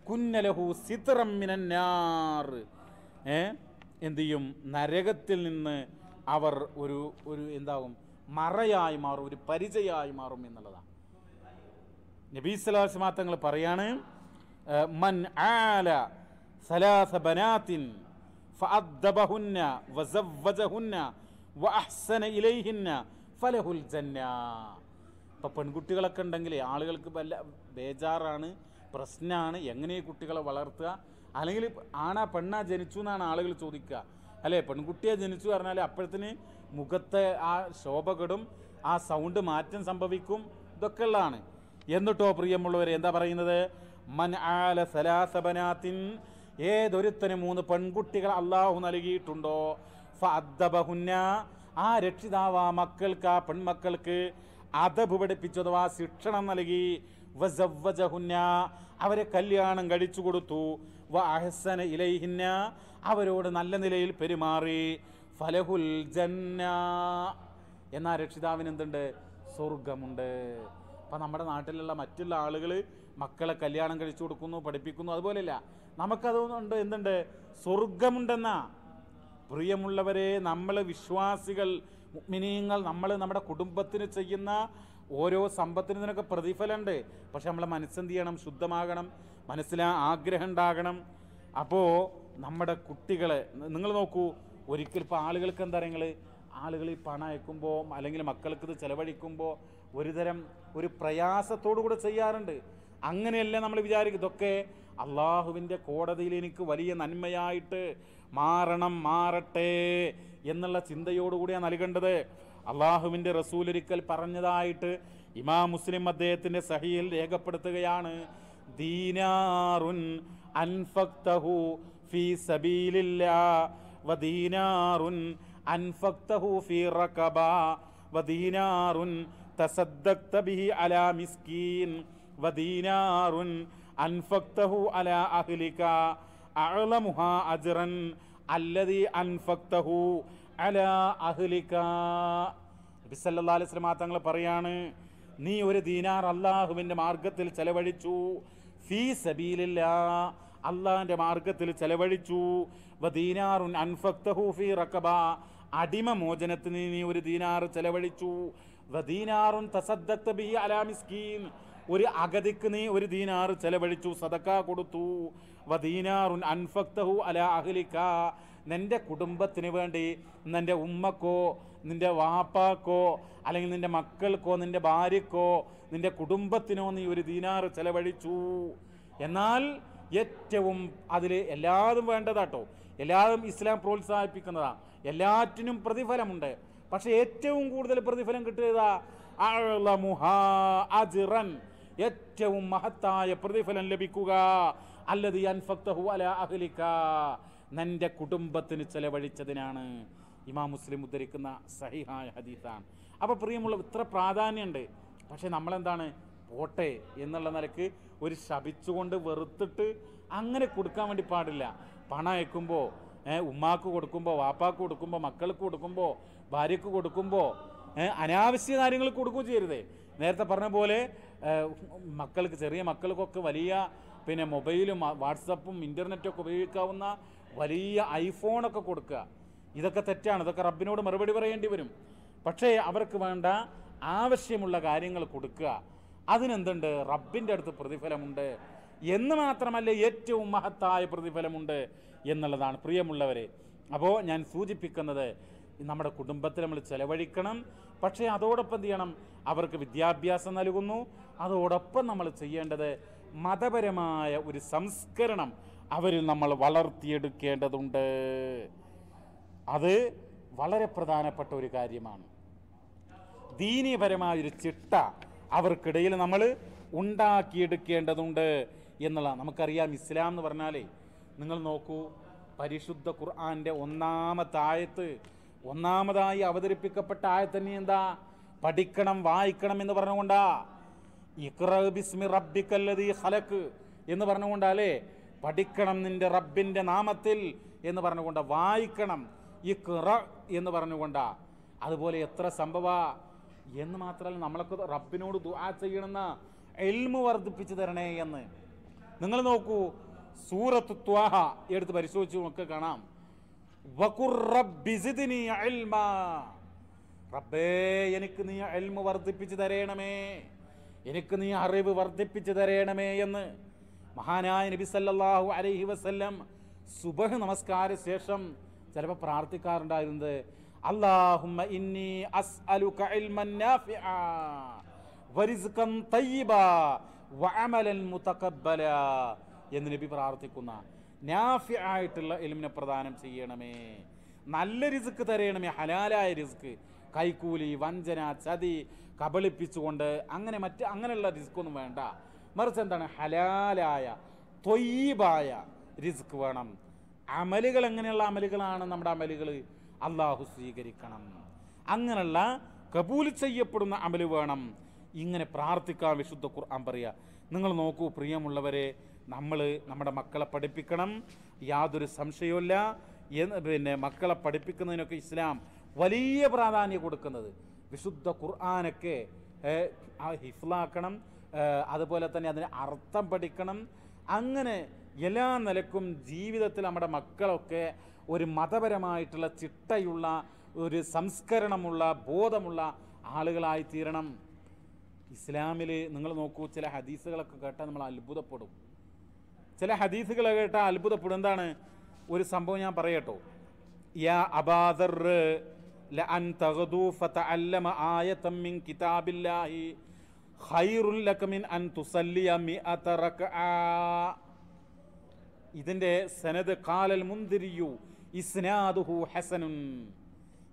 കുന്നലഹു സിത്റം മിനന്നാർ, എന്ത് ചെയ്യും? നരകത്തിൽ നിന്ന് അവർ ഒരു എന്താവും? മറയായി മാറും, ഒരു പരിചയമായി മാറും എന്നുള്ളതാണ്. നബി സല്ലല്ലാഹു അലൈഹി വസല്ലം തങ്ങൾ പറയാണ്, മൻ ആല സലാസ ബനാത്തിൻ ഫഅദ്ദബഹുന്ന വസവ്വജഹുന്ന വഅഹ്സന ഇലൈഹിന്ന ഫലഹുൽ ജന്ന. ഇപ്പം പെൺകുട്ടികളൊക്കെ ഉണ്ടെങ്കിൽ ആളുകൾക്ക് വല്ല ബേജാറാണ്, പ്രശ്നമാണ്. എങ്ങനെ ഈ കുട്ടികളെ വളർത്തുക? അല്ലെങ്കിൽ ആണാ പെണ്ണാ ജനിച്ചു എന്നാണ് ആളുകൾ ചോദിക്കുക, അല്ലേ? പെൺകുട്ടിയെ ജനിച്ചു പറഞ്ഞാൽ അപ്പോഴത്തിന് മുഖത്തെ ആ ശോഭ കെടും, ആ സൗണ്ട് മാറ്റം സംഭവിക്കും. ഇതൊക്കെ ഉള്ളതാണ്. എന്നിട്ടോ പ്രിയമുള്ളവരെ എന്താ പറയുന്നത്? മൻ ആല സലാസ ബനാത്തിൻ, ഏതൊരുത്തന് 3 പെൺകുട്ടികൾ അള്ളാഹു നൽകിയിട്ടുണ്ടോ, ഫഅദ്ദബഹുന്ന, ആ രക്ഷിതാവ് ആ മക്കൾക്ക്, ആ പെൺമക്കൾക്ക് അദബ് പഠിപ്പിച്ചു, അഥവാ ശിക്ഷണം നൽകി, വസവ്വജഹുന്ന, അവരെ കല്യാണം കഴിച്ചു കൊടുത്തു, വഅഹ്സന ഇലൈഹിന്ന, അവരോട് നല്ല നിലയിൽ പെരുമാറി, ഫലഹുൽ ജന്ന, എന്നാ രക്ഷിതാവിന് എന്തുണ്ട്? സ്വർഗമുണ്ട്. അപ്പം നമ്മുടെ നാട്ടിലുള്ള മറ്റുള്ള ആളുകൾ മക്കളെ കല്യാണം കഴിച്ചു കൊടുക്കുന്നു, പഠിപ്പിക്കുന്നു, അതുപോലെയല്ല. നമുക്കതുകൊണ്ട് എന്തുണ്ട്? സ്വർഗമുണ്ടെന്നാ. പ്രിയമുള്ളവരെ, നമ്മൾ വിശ്വാസികൾ, മുഅ്മിനീങ്ങൾ, നമ്മൾ നമ്മുടെ കുടുംബത്തിന് ചെയ്യുന്ന ഓരോ സമ്പത്തിന് ഇതിനൊക്കെ പ്രതിഫലമുണ്ട്. പക്ഷെ നമ്മളെ മനസ്സെന്ത് ചെയ്യണം? ശുദ്ധമാകണം, മനസ്സിലാ ആഗ്രഹം ഉണ്ടാകണം. അപ്പോൾ നമ്മുടെ കുട്ടികളെ നിങ്ങൾ നോക്കൂ. ഒരിക്കൽ ഇപ്പോൾ ആളുകൾക്ക് എന്താ പറയുക, ആളുകൾ ഈ പണം അയക്കുമ്പോൾ അല്ലെങ്കിൽ മക്കൾക്ക് ഇത് ചെലവഴിക്കുമ്പോൾ ഒരു പ്രയാസത്തോടു കൂടെ ചെയ്യാറുണ്ട്. അങ്ങനെയല്ല നമ്മൾ വിചാരിക്കും. ഇതൊക്കെ അള്ളാഹുവിൻ്റെ കോടതിയിൽ എനിക്ക് വലിയ നന്മയായിട്ട് മാറട്ടെ എന്നുള്ള ചിന്തയോടുകൂടിയാണ് നൽകേണ്ടത്. അള്ളാഹുവിൻ്റെ റസൂൽ ഒരിക്കൽ പറഞ്ഞതായിട്ട് ഇമാം മുസ്ലിം അദ്ദേഹത്തിൻ്റെ സഹീഹിൽ രേഖപ്പെടുത്തുകയാണ്, ദീനാറുൻ അൻഫഖ്തഹു ഫീ സബീലില്ലാഹ് വദീനാറുൻ അൻഫഖ്തഹു ഫീ റഖബ വദീനാറുൻ തസദ്ദഖ്ത ബിഹി അലാ മിസ്കീൻ വദീനാറുൻ അൻഫഖ്തഹു അലാ അഹ്ലിക അഅ്ലമുഹാ അജ്റൻ അല്ലദീ അൻഫഖ്തഹു അലാ അഹ്ലിക. നബി സല്ലല്ലാഹു അലൈഹി വസല്ലം തങ്ങൾ പറയാണ്, നീ 1 ദീനാർ അള്ളാഹുവിൻ്റെ മാർഗത്തിൽ ചെലവഴിച്ചു, ഫീ സബീലില്ലാഹ്, അള്ളാഹിൻ്റെ മാർഗത്തിൽ ചെലവഴിച്ചു, വദീനാറുൻ അൻഫഖ്തഹു ഫീ റഖബ, അടിമ മോചനത്തിന് നീ 1 ദീനാർ ചെലവഴിച്ചു, വദീനാറുൻ തസദ്ദഖ്ത ബിഹി അലാ മിസ്കീൻ, ഒരു അഗതിക്ക് നീ 1 ദീനാർ ചെലവഴിച്ചു, സദക്ക കൊടുത്തു, വദീനാറുൻ അൻഫഖ്തഹു അലാ അഹ്ലിക, നിൻ്റെ കുടുംബത്തിന് വേണ്ടി നിൻ്റെ ഉമ്മക്കോ നിൻ്റെ വാപ്പാക്കോ അല്ലെങ്കിൽ നിൻ്റെ മക്കൾക്കോ നിൻ്റെ ഭാര്യക്കോ നിൻ്റെ കുടുംബത്തിനോ നീ ഒരു ദീനാർ ചെലവഴിച്ചു, എന്നാൽ ഏറ്റവും അതിൽ എല്ലാതും വേണ്ടതാട്ടോ, എല്ലാതും ഇസ്ലാം പ്രോത്സാഹിപ്പിക്കുന്നതാണ്, എല്ലാറ്റിനും പ്രതിഫലമുണ്ട്. പക്ഷെ ഏറ്റവും കൂടുതൽ പ്രതിഫലം കിട്ടുക അജ്റൻ, ഏറ്റവും മഹത്തായ പ്രതിഫലം ലഭിക്കുക അല്ലദീ അൻഫഖ്തഹു അലാ അഹ്ലിക, നിന്റെ കുടുംബത്തിന് ചെലവഴിച്ചതിനാണ്. ഇമാം മുസ്ലിം ഉദ്ധരിക്കുന്ന സഹിഹായ ഹദീസാണ്. അപ്പോൾ പ്രിയമുള്ള ഇത്ര പ്രാധാന്യമുണ്ട്. പക്ഷെ നമ്മളെന്താണ് പോട്ടെ എന്നുള്ള നിലക്ക് ഒരു ശപിച്ചുകൊണ്ട് വെറുത്തിട്ട് അങ്ങനെ കൊടുക്കാൻ വേണ്ടി പാടില്ല. പണം അയക്കുമ്പോൾ ഉമ്മാക്ക് കൊടുക്കുമ്പോൾ വാപ്പാക്ക് കൊടുക്കുമ്പോൾ മക്കൾക്ക് കൊടുക്കുമ്പോൾ ഭാര്യക്ക് കൊടുക്കുമ്പോൾ അനാവശ്യ കാര്യങ്ങൾ കൊടുക്കുകയും ചെയ്യരുതേ. നേരത്തെ പറഞ്ഞ പോലെ മക്കൾക്ക് ചെറിയ മക്കൾക്കൊക്കെ വലിയ പിന്നെ മൊബൈലും വാട്സപ്പും ഇൻ്റർനെറ്റൊക്കെ ഉപയോഗിക്കാവുന്ന വലിയ ഐഫോണൊക്കെ കൊടുക്കുക. ഇതൊക്കെ തെറ്റാണ്. ഇതൊക്കെ റബ്ബിനോട് മറുപടി പറയേണ്ടി വരും. പക്ഷേ അവർക്ക് വേണ്ട ആവശ്യമുള്ള കാര്യങ്ങൾ കൊടുക്കുക. അതിനെന്തുണ്ട്? റബ്ബിൻ്റെ അടുത്ത് പ്രതിഫലമുണ്ട് എന്ന് മാത്രമല്ല ഏറ്റവും മഹത്തായ പ്രതിഫലമുണ്ട് എന്നുള്ളതാണ് പ്രിയമുള്ളവരെ. അപ്പോൾ ഞാൻ സൂചിപ്പിക്കുന്നത് നമ്മുടെ കുടുംബത്തിൽ നമ്മൾ ചെലവഴിക്കണം. പക്ഷേ അതോടൊപ്പം എന്ത് ചെയ്യണം? അവർക്ക് വിദ്യാഭ്യാസം നൽകുന്നു. അതോടൊപ്പം നമ്മൾ ചെയ്യേണ്ടത് മതപരമായ ഒരു സംസ്കരണം അവരിൽ നമ്മൾ വളർത്തിയെടുക്കേണ്ടതുണ്ട്. അത് വളരെ പ്രധാനപ്പെട്ട ഒരു കാര്യമാണ്. ദീനീപരമായൊരു ചിട്ട അവർക്കിടയിൽ നമ്മൾ ഉണ്ടാക്കിയെടുക്കേണ്ടതുണ്ട് എന്നുള്ളതാണ്. നമുക്കറിയാം ഇസ്ലാം എന്ന് പറഞ്ഞാലേ, നിങ്ങൾ നോക്കൂ, പരിശുദ്ധ ഖുർആൻ്റെ ഒന്നാമതായി അവതരിപ്പിക്കപ്പെട്ട ആയത്ത് തന്നെ എന്താ? പഠിക്കണം, വായിക്കണം എന്ന് പറഞ്ഞുകൊണ്ടാ. ഇഖ്റ ബിസ്മി റബ്ബിക്കല്ലദീ ഖലഖ് എന്ന് പറഞ്ഞുകൊണ്ടല്ലേ, പഠിക്കണം നിന്റെ റബ്ബിൻ്റെ നാമത്തിൽ എന്ന് പറഞ്ഞുകൊണ്ടാ. വായിക്കണം ഇഖ്റ എന്ന് പറഞ്ഞുകൊണ്ടാ. അതുപോലെ എത്ര സംഭവ എന്ന് മാത്രമല്ല, നമ്മളൊക്കെ റബ്ബിനോട് ദുആ ചെയ്യണമെന്ന് ഇൽമു വർദ്ധിപ്പിച്ചു തരണേ എന്ന്. നിങ്ങൾ നോക്കൂ, സൂറത്ത് ത്വാഹ എടുത്ത് പരിശോധിച്ച് നമുക്ക് കാണാം. വഖുർ റബ്ബി സിദ്നി ഇൽമാ, റബ്ബേ എനിക്ക് നീ ഇൽമു വർദ്ധിപ്പിച്ചു തരേണമേ, എനിക്ക് നീ അറിവ് വർദ്ധിപ്പിച്ചു തരേണമേ എന്ന് മഹാനായ നബി സല്ലല്ലാഹു അലൈഹി വസല്ലം സുബഹ് നമസ്കാര ശേഷം ചിലപ്പോൾ പ്രാർത്ഥിക്കാറുണ്ടായിരുന്നത് അല്ലാഹുമ്മ ഇന്നി അസ്അലുക ഇൽമൻ നാഫിഅ വറിസ്ഖൻ തയ്യിബാ വഅമലൻ മുതഖബ്ബല എന്ന് നബി പ്രാർത്ഥിക്കുന്ന നാഫി ആയിട്ടുള്ള ഇൽമിനെ പ്രദാനം ചെയ്യണമേ, നല്ല റിസ്ക് തരയണമേ, ഹലാലായ റിസ്ക്, കൈക്കൂലി, വഞ്ചന, ചതി, കബളിപ്പിച്ചുകൊണ്ട് അങ്ങനെയുള്ള റിസ്ക് ഒന്നും വേണ്ട. മറിച്ച് എന്താണ്? ഹലാലായ ത്വയ്യിബായ റിസ്ക് വേണം. അമലുകൾ എങ്ങനെയുള്ള അമലുകളാണ്? നമ്മുടെ അമലുകൾ അള്ളാഹു സ്വീകരിക്കണം, അങ്ങനെയുള്ള കബൂൽ ചെയ്യപ്പെടുന്ന അമല് വേണം. ഇങ്ങനെ പ്രാർത്ഥിക്കാൻ വിശുദ്ധ ഖുർആൻ പറയുക. നിങ്ങൾ നോക്കൂ പ്രിയമുള്ളവരെ, നമ്മൾ നമ്മുടെ മക്കളെ പഠിപ്പിക്കണം, യാതൊരു സംശയവുമില്ല. പിന്നെ മക്കളെ പഠിപ്പിക്കുന്നതിനൊക്കെ ഇസ്ലാം വലിയ പ്രാധാന്യം കൊടുക്കുന്നത്. വിശുദ്ധ ഖുർആനൊക്കെ ഹിഫ്ലാക്കണം, അതുപോലെ തന്നെ അതിന് അർത്ഥം പഠിക്കണം. അങ്ങനെ എല്ലാ നിലക്കും ജീവിതത്തിൽ നമ്മുടെ മക്കളൊക്കെ ഒരു മതപരമായിട്ടുള്ള ചിട്ടയുള്ള ഒരു സംസ്കരണമുള്ള ബോധമുള്ള ആളുകളായി തീരണം. ഇസ്ലാമിൽ നിങ്ങൾ നോക്കൂ, ചില ഹദീസുകളൊക്കെ കേട്ടാൽ നമ്മൾ അത്ഭുതപ്പെടും. ചില ഹദീസുകൾ കേട്ടാൽ അത്ഭുതപ്പെടും. എന്താണ്? ഒരു സംഭവം ഞാൻ പറയട്ടോ. യാ അബാദർ ലഅൻ തഗ്ദു ഫതഅല്ലമ ആയതൻ മിൻ കിതാബില്ലാഹി ഖൈറുൽ ലക മിൻ അൻ തുസല്ലിയ മിഅത റക്അ. ഇതിന്റെ സനദ് ഖാലൽ മുൻദിരിയു ഇസ്നാദുഹു ഹസനുൻ.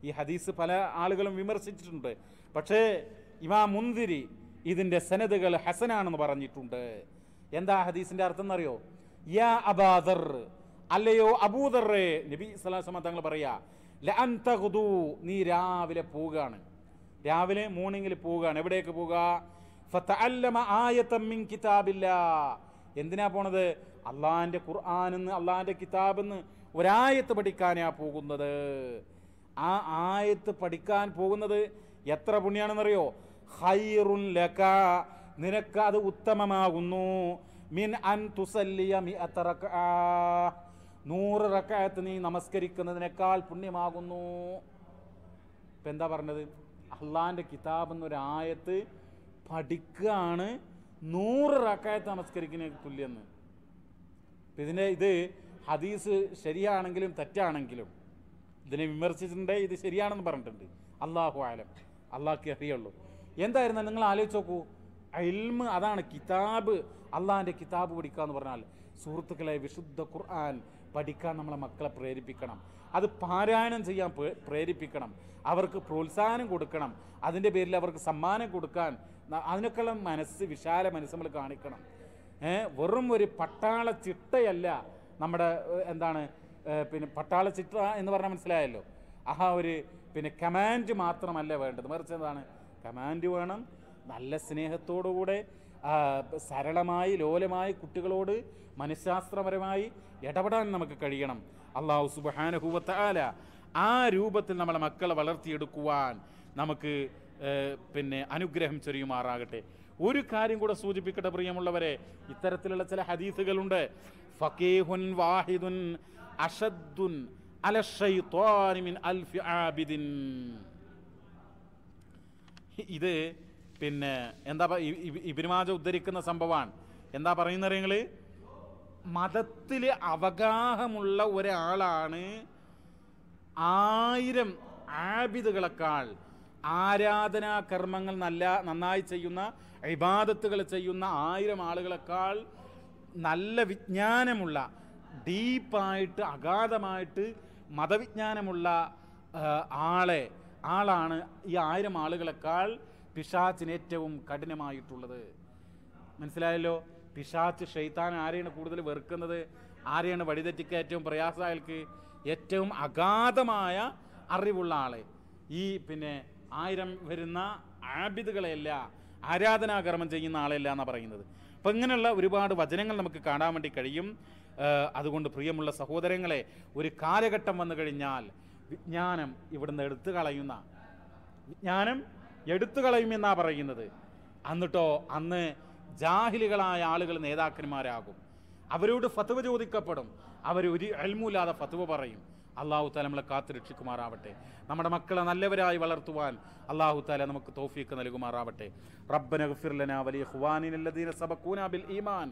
ഈ ഹദീസ് പല ആളുകളും വിമർശിച്ചിട്ടുണ്ട്. പക്ഷേ ഇമാം മുൻദിരി ഇതിന്റെ സനദുകൾ ഹസനാണെന്ന് പറഞ്ഞിട്ടുണ്ട്. എന്താ ഹദീസിന്റെ അർത്ഥം എന്നറിയോ? യാ അബാദർ, അല്ലയോ അബൂദർറെ, നബി സ്വല്ലല്ലാഹു അലൈഹി വസല്ലം തങ്ങൾ പറയാ, ലഅൻ തഗ്ദു, നീ രാവിലെ പോവുകയാണ്, രാവിലെ മോർണിംഗിൽ പോവുകയാണ്. എവിടേക്ക് പോവുക? ഫതഅല്ലമ ആയതൻ മിൻ കിതാബില്ലാഹ്. എന്തിനാ പോണത്? അള്ളാഹിന്റെ ഖുർആനിന്ന്, അള്ളാഹിന്റെ കിതാബിന്ന് ഒരായത്ത് പഠിക്കാനാ പോകുന്നത്. ആ ആയത്ത് പഠിക്കാൻ പോകുന്നത് എത്ര പുണ്യാണെന്നറിയോ? ഖൈറുൻ ലക, നിനക്ക് അത് ഉത്തമമാകുന്നു. മിൻ അൻ തുസല്ലിയ മിഅത റക്അ, 100 റക്അത്ത് നീ നമസ്കരിക്കുന്നതിനേക്കാൾ പുണ്യമാകുന്നു. ഇപ്പം എന്താ പറഞ്ഞത്? അള്ളാഹിന്റെ കിതാബ് എന്നൊരായത്ത് പഠിക്കുകയാണ് 100 റക്അത്ത് നമസ്കരിക്കുന്നതിന് തുല്യെന്ന്. ഇത് ഹദീസ് ശരിയാണെങ്കിലും തെറ്റാണെങ്കിലും ഇതിനെ വിമർശിച്ചിട്ടുണ്ട്, ഇത് ശരിയാണെന്ന് പറഞ്ഞിട്ടുണ്ട്. അല്ലാഹു ആലം, അള്ളാഹ്ക്ക് അറിയുള്ളൂ. എന്തായിരുന്നാലും നിങ്ങൾ ആലോചിച്ച് നോക്കൂ, ഇൽമ് അതാണ്, കിതാബ്, അള്ളാഹിൻ്റെ കിതാബ് പഠിക്കുക എന്ന് പറഞ്ഞാൽ സുഹൃത്തുക്കളെ വിശുദ്ധ ഖുർആൻ പഠിക്കാൻ നമ്മളെ മക്കളെ പ്രേരിപ്പിക്കണം, അത് പാരായണം ചെയ്യാൻ പ്രേരിപ്പിക്കണം, അവർക്ക് പ്രോത്സാഹനം കൊടുക്കണം, അതിൻ്റെ പേരിൽ അവർക്ക് സമ്മാനം കൊടുക്കാൻ അതിനൊക്കെയുള്ള മനസ്സ്, വിശാല മനസ്സ് നമ്മൾ കാണിക്കണം. വെറും ഒരു പട്ടാള ചിട്ടയല്ല നമ്മുടെ എന്താണ് പിന്നെ പട്ടാള ചിട്ട എന്ന് പറഞ്ഞാൽ മനസ്സിലായല്ലോ. ഒരു പിന്നെ കമാൻഡ് മാത്രമല്ല വേണ്ടത്, മറിച്ച് എന്താണ്, കമാൻഡ് വേണം, നല്ല സ്നേഹത്തോടുകൂടെ സരളമായി ലോലമായി കുട്ടികളോട് മനഃശാസ്ത്രപരമായി ഇടപെടാൻ നമുക്ക് കഴിയണം. അല്ലാഹു സുബ്ഹാനഹു വ തആല ആ രൂപത്തിൽ നമ്മളെ മക്കളെ വളർത്തിയെടുക്കുവാൻ നമുക്ക് പിന്നെ അനുഗ്രഹം ചൊരിയുമാറാകട്ടെ. ഒരു കാര്യം കൂടെ സൂചിപ്പിക്കട്ടെ പ്രിയമുള്ളവരെ, ഇത്തരത്തിലുള്ള ചില ഹദീസുകളുണ്ട്. ഫഖീഹുൻ വാഹിദുൻ അശദ്ദുൻ അല ശൈത്വാനി മിൻ അൽഫി ആബിദിൻ. ഇത് പിന്നെ എന്താ ഇബ്നു മാജ ഉദ്ധരിക്കുന്ന സംഭവമാണ്. എന്താ പറയുന്നത് നിങ്ങൾ, മതത്തിൽ അവഗാഹമുള്ള ഒരാളാണ് 1000 ആബിദുകളെക്കാൾ, ആരാധനാ കർമ്മങ്ങൾ നന്നായി ചെയ്യുന്ന, ഇബാദത്തുകൾ ചെയ്യുന്ന 1000 ആളുകളെക്കാൾ നല്ല വിജ്ഞാനമുള്ള, ഡീപ്പായിട്ട് അഗാധമായിട്ട് മതവിജ്ഞാനമുള്ള ആളാണ് ഈ 1000 ആളുകളെക്കാൾ പിശാച്ചിന് ഏറ്റവും കഠിനമായിട്ടുള്ളത്. മനസ്സിലായല്ലോ? പിശാച്ച് ഷൈത്താൻ ആരെയാണ് കൂടുതൽ വെറുക്കുന്നത്, ആരെയാണ് വഴിതെറ്റിക്കുക ഏറ്റവും പ്രയാസമായൾക്ക്? ഏറ്റവും അഗാധമായ അറിവുള്ള ആളെ. ഈ പിന്നെ 1000 വരുന്ന ആബിദുകളെയല്ല, ആരാധനാകർമ്മം ചെയ്യുന്ന ആളെയല്ല എന്നാണ് പറയുന്നത്. അപ്പം ഇങ്ങനെയുള്ള ഒരുപാട് വചനങ്ങൾ നമുക്ക് കാണാൻ വേണ്ടി കഴിയും. അതുകൊണ്ട് പ്രിയമുള്ള സഹോദരങ്ങളെ, ഒരു കാലഘട്ടം വന്നു കഴിഞ്ഞാൽ വിജ്ഞാനം ഇവിടുന്ന് വിജ്ഞാനം എടുത്തു കളയുമെന്നാണ് പറയുന്നത്. എന്നിട്ടോ അന്ന് ജാഹിലുകളായ ആളുകൾ നേതാക്കന്മാരാകും, അവരോട് ഫത്വ ചോദിക്കപ്പെടും, അവർ ഒരു ഇൽമുല്ലാതെ ഫത്വ പറയും. അല്ലാഹു തആല നമ്മളെ കാത്തു രക്ഷിക്കുമാറാവട്ടെ. നമ്മുടെ മക്കളെ നല്ലവരായി വളർത്തുവാൻ അല്ലാഹു തആല നമുക്ക് തൗഫീഖ് നൽകുമാറാവട്ടെ. റബ്ബന ഗ്ഫിർ ലനാ വലി ഇഖ്വാനിന അല്ലദീന സബഖൂനാ ബിൽ ഈമാൻ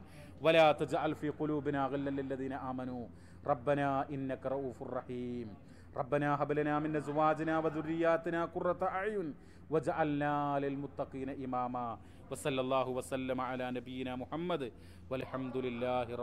വലാ തജ്അൽ ഫീ ഖുലൂബിനാ ഗല്ലൻ ലില്ലദീന ആമനൂ റബ്ബനാ ഇന്നക റഊഫുർ റഹീം. റബ്ബനാ ഹബ് ലനാ മിൻ അസ്വാജിനാ വദുർരിയ്യാതിനാ ഖുറത അഅ്യുൻ വജഅൽനാ ലിൽ മുത്തഖീന ഇമാമാ. വസല്ലല്ലാഹു വസല്ലമ അലാ നബിയിനാ മുഹമ്മദ് വൽഹംദുലില്ലാഹി